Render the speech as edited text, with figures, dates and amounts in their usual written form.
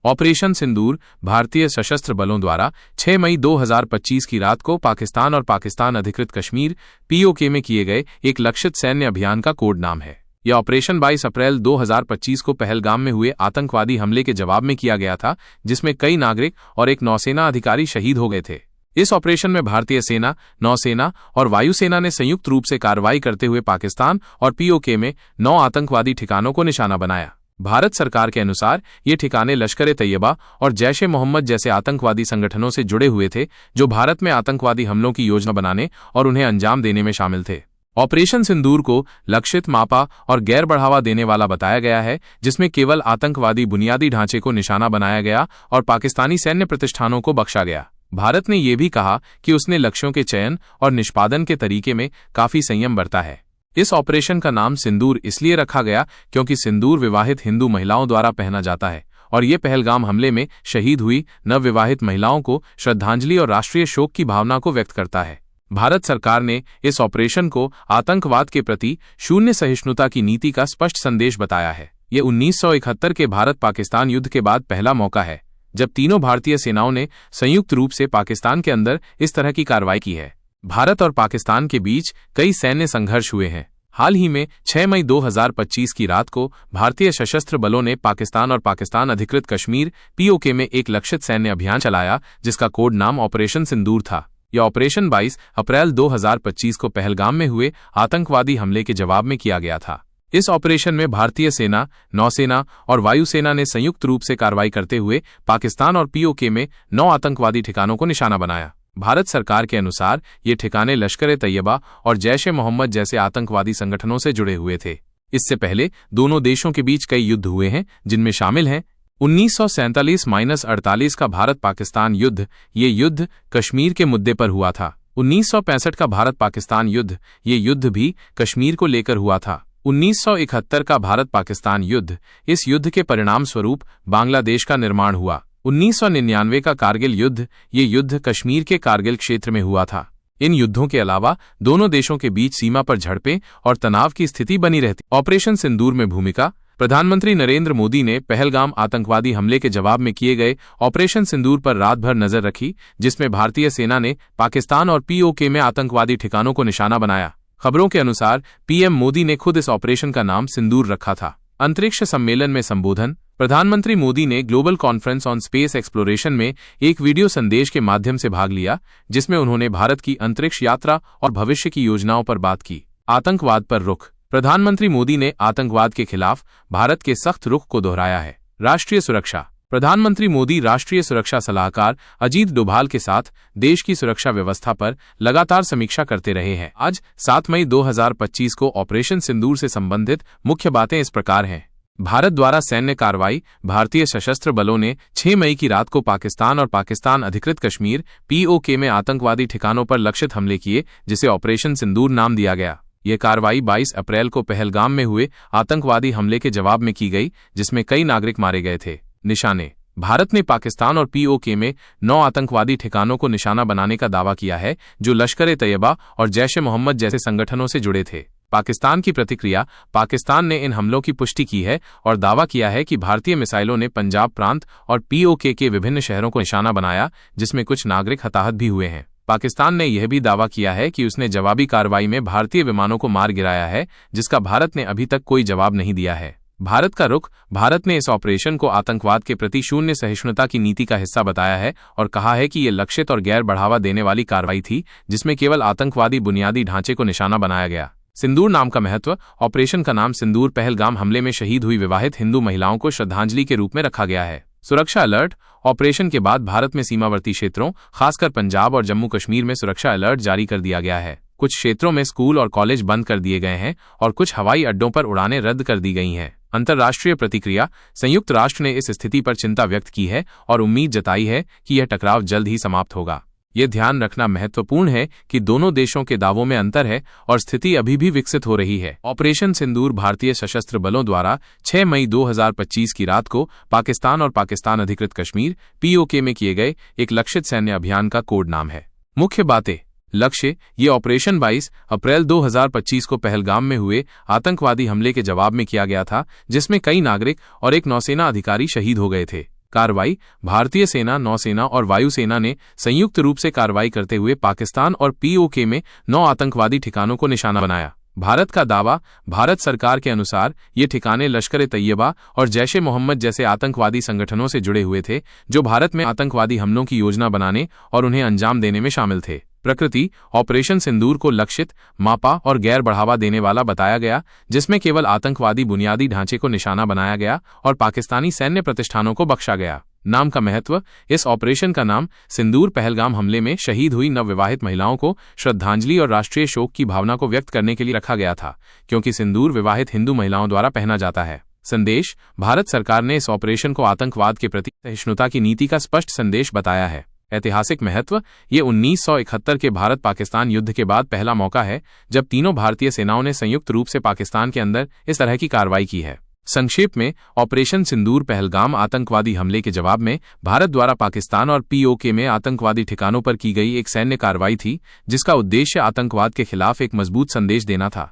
Operation सिंदूर भारतीय सशस्त्र बलों द्वारा 6 मई 2025 की रात को पाकिस्तान और पाकिस्तान अधिकृत कश्मीर पीओके में किए गए एक लक्षित सैन्य अभियान का कोड नाम है। यह ऑपरेशन 22 अप्रैल 2025 को पहलगाम में हुए आतंकवादी हमले के जवाब में किया गया था, जिसमें कई नागरिक और एक नौसेना अधिकारी शहीद हो गए थे। इस ऑपरेशन में भारतीय सेना, नौसेना और वायुसेना ने संयुक्त रूप से कार्रवाई करते हुए पाकिस्तान और पीओके में 9 आतंकवादी ठिकानों को निशाना बनाया। भारत सरकार के अनुसार ये ठिकाने लश्कर-ए-तैयबा और जैश-ए-मोहम्मद जैसे आतंकवादी संगठनों से जुड़े हुए थे, जो भारत में आतंकवादी हमलों की योजना बनाने और उन्हें अंजाम देने में शामिल थे। ऑपरेशन सिंदूर को लक्षित, मापा और गैर बढ़ावा देने वाला बताया गया है, जिसमें केवल आतंकवादी बुनियादी ढांचे को निशाना बनाया गया और पाकिस्तानी सैन्य प्रतिष्ठानों को बख्शा गया। भारत ने यह भी कहा कि उसने लक्ष्यों के चयन और निष्पादन के तरीके में काफी संयम बरता है। इस ऑपरेशन का नाम सिंदूर इसलिए रखा गया क्योंकि सिंदूर विवाहित हिंदू महिलाओं द्वारा पहना जाता है और ये पहलगाम हमले में शहीद हुई नवविवाहित महिलाओं को श्रद्धांजलि और राष्ट्रीय शोक की भावना को व्यक्त करता है। भारत सरकार ने इस ऑपरेशन को आतंकवाद के प्रति शून्य सहिष्णुता की नीति का स्पष्ट संदेश बताया है। ये 1971 के भारत-पाकिस्तान युद्ध के बाद पहला मौका है जब तीनों भारतीय सेनाओं ने संयुक्त रूप से पाकिस्तान के अंदर इस तरह की कार्रवाई की है। भारत और पाकिस्तान के बीच कई सैन्य संघर्ष हुए हैं। हाल ही में 6 मई 2025 की रात को भारतीय सशस्त्र बलों ने पाकिस्तान और पाकिस्तान अधिकृत कश्मीर पीओके में एक लक्षित सैन्य अभियान चलाया, जिसका कोड नाम ऑपरेशन सिंदूर था। यह ऑपरेशन 22 अप्रैल 2025 को पहलगाम में हुए आतंकवादी हमले के जवाब में किया गया था। इस ऑपरेशन में भारतीय सेना, नौसेना और वायुसेना ने संयुक्त रूप से कार्रवाई करते हुए पाकिस्तान और पीओके में 9 आतंकवादी ठिकानों को निशाना बनाया। भारत सरकार के अनुसार ये ठिकाने लश्कर-ए-तैयबा और जैश-ए-मोहम्मद जैसे आतंकवादी संगठनों से जुड़े हुए थे। इससे पहले दोनों देशों के बीच कई युद्ध हुए हैं, जिनमें शामिल हैं 1947-48 का भारत-पाकिस्तान युद्ध। ये युद्ध कश्मीर के मुद्दे पर हुआ था। 1965 का भारत-पाकिस्तान युद्ध। ये युद्ध भी कश्मीर को लेकर हुआ था। 1971 का भारत-पाकिस्तान युद्ध। इस युद्ध के परिणाम स्वरूप बांग्लादेश का निर्माण हुआ। 1999 का कारगिल युद्ध। ये युद्ध कश्मीर के कारगिल क्षेत्र में हुआ था। इन युद्धों के अलावा दोनों देशों के बीच सीमा पर झड़पें और तनाव की स्थिति बनी रहती। ऑपरेशन सिंदूर में भूमिका। प्रधानमंत्री नरेंद्र मोदी ने पहलगाम आतंकवादी हमले के जवाब में किए गए ऑपरेशन सिंदूर पर रात भर नजर रखी, जिसमें भारतीय सेना ने पाकिस्तान और पीओके में आतंकवादी ठिकानों को निशाना बनाया। खबरों के अनुसार पीएम मोदी ने खुद इस ऑपरेशन का नाम सिंदूर रखा था। अंतरिक्ष सम्मेलन में संबोधन। प्रधानमंत्री मोदी ने global conference on space exploration में एक वीडियो संदेश के माध्यम से भाग लिया, जिसमें उन्होंने भारत की अंतरिक्ष यात्रा और भविष्य की योजनाओं पर बात की। आतंकवाद पर रुख। प्रधानमंत्री मोदी ने आतंकवाद के खिलाफ भारत के सख्त रुख को दोहराया है। राष्ट्रीय सुरक्षा। प्रधानमंत्री मोदी राष्ट्रीय सुरक्षा सलाहकार अजीत डोभाल के साथ देश की सुरक्षा व्यवस्था पर लगातार समीक्षा करते रहे हैं। आज 7 मई 2025 को ऑपरेशन सिंदूर से संबंधित मुख्य बातें इस प्रकार हैं। भारत द्वारा सैन्य कार्रवाई। भारतीय सशस्त्र बलों ने 6 मई की रात को पाकिस्तान और पाकिस्तान अधिकृत कश्मीर पीओके में आतंकवादी ठिकानों पर लक्षित हमले किए, जिसे ऑपरेशन सिंदूर नाम दिया गया। यह कार्रवाई 22 अप्रैल को पहलगाम में हुए आतंकवादी हमले के जवाब में की गई, जिसमें कई नागरिक मारे गए थे। निशाने। भारत ने पाकिस्तान और पीओके में 9 आतंकवादी ठिकानों को निशाना बनाने का दावा किया है, जो लश्कर-ए-तैयबा और जैश-ए-मोहम्मद जैसे संगठनों से जुड़े थे। पाकिस्तान की प्रतिक्रिया। पाकिस्तान ने इन हमलों की पुष्टि की है और दावा किया है कि भारतीय मिसाइलों ने पंजाब प्रांत और पीओके के विभिन्न शहरों को निशाना बनाया, जिसमें कुछ नागरिक हताहत भी हुए हैं। पाकिस्तान ने यह भी दावा किया है कि उसने जवाबी कार्रवाई में भारतीय विमानों को मार गिराया है, जिसका भारत ने अभी तक कोई जवाब नहीं दिया है। भारत का रुख। भारत ने इस ऑपरेशन को आतंकवाद के प्रति शून्य सहिष्णुता की नीति का हिस्सा बताया है और कहा है कि यह लक्षित और गैर बढ़ावा देने वाली कार्रवाई थी, जिसमें केवल आतंकवादी बुनियादी ढांचे को निशाना बनाया गया। सिंदूर नाम का महत्व। ऑपरेशन का नाम सिंदूर पहलगाम हमले में शहीद हुई विवाहित हिंदू महिलाओं को श्रद्धांजलि के रूप में रखा गया है। सुरक्षा अलर्ट। ऑपरेशन के बाद भारत में सीमावर्ती क्षेत्रों, खासकर पंजाब और जम्मू कश्मीर में सुरक्षा अलर्ट जारी कर दिया गया है। कुछ क्षेत्रों में स्कूल और कॉलेज बंद कर दिए गए हैं और कुछ हवाई अड्डों पर उड़ानें रद्द कर दी गई हैं। अंतर्राष्ट्रीय प्रतिक्रिया। संयुक्त राष्ट्र ने इस स्थिति पर चिंता व्यक्त की है और उम्मीद जताई है कि यह टकराव जल्द ही समाप्त होगा। यह ध्यान रखना महत्वपूर्ण है कि दोनों देशों के दावों में अंतर है और स्थिति अभी भी विकसित हो रही है। ऑपरेशन सिंदूर भारतीय सशस्त्र बलों द्वारा 6 मई 2025 की रात को पाकिस्तान और पाकिस्तान अधिकृत कश्मीर पीओके में किए गए एक लक्षित सैन्य अभियान का कोड नाम है। मुख्य बातें। लक्ष्य। ये ऑपरेशन 22 अप्रैल 2025 को पहलगाम में हुए आतंकवादी हमले के जवाब में किया गया था, जिसमें कई नागरिक और एक नौसेना अधिकारी शहीद हो गए थे। कार्रवाई। भारतीय सेना, नौसेना और वायुसेना ने संयुक्त रूप से कार्रवाई करते हुए पाकिस्तान और पीओके में 9 आतंकवादी ठिकानों को निशाना बनाया। भारत का दावा। भारत सरकार के अनुसार ये ठिकाने लश्कर-ए-तैयबा और जैश-ए-मोहम्मद जैसे आतंकवादी संगठनों से जुड़े हुए थे, जो भारत में आतंकवादी हमलों की योजना बनाने और उन्हें अंजाम देने में शामिल थे। प्रकृति। ऑपरेशन सिंदूर को लक्षित, मापा और गैर बढ़ावा देने वाला बताया गया, जिसमें केवल आतंकवादी बुनियादी ढांचे को निशाना बनाया गया और पाकिस्तानी सैन्य प्रतिष्ठानों को बख्शा गया। नाम का महत्व। इस ऑपरेशन का नाम सिंदूर पहलगाम हमले में शहीद हुई नवविवाहित महिलाओं को श्रद्धांजलि और राष्ट्रीय शोक की भावना को व्यक्त करने के लिए रखा गया था, क्योंकि सिंदूर विवाहित हिंदू महिलाओं द्वारा पहना जाता है। संदेश। भारत सरकार ने इस ऑपरेशन को आतंकवाद के प्रति सहिष्णुता की नीति का स्पष्ट संदेश बताया है। ऐतिहासिक महत्व। ये 1971 के भारत पाकिस्तान युद्ध के बाद पहला मौका है जब तीनों भारतीय सेनाओं ने संयुक्त रूप से पाकिस्तान के अंदर इस तरह की कार्रवाई की है। संक्षेप में, ऑपरेशन सिंदूर पहलगाम आतंकवादी हमले के जवाब में भारत द्वारा पाकिस्तान और पीओके में आतंकवादी ठिकानों पर की गई एक सैन्य कार्रवाई थी, जिसका उद्देश्य आतंकवाद के खिलाफ एक मजबूत संदेश देना था।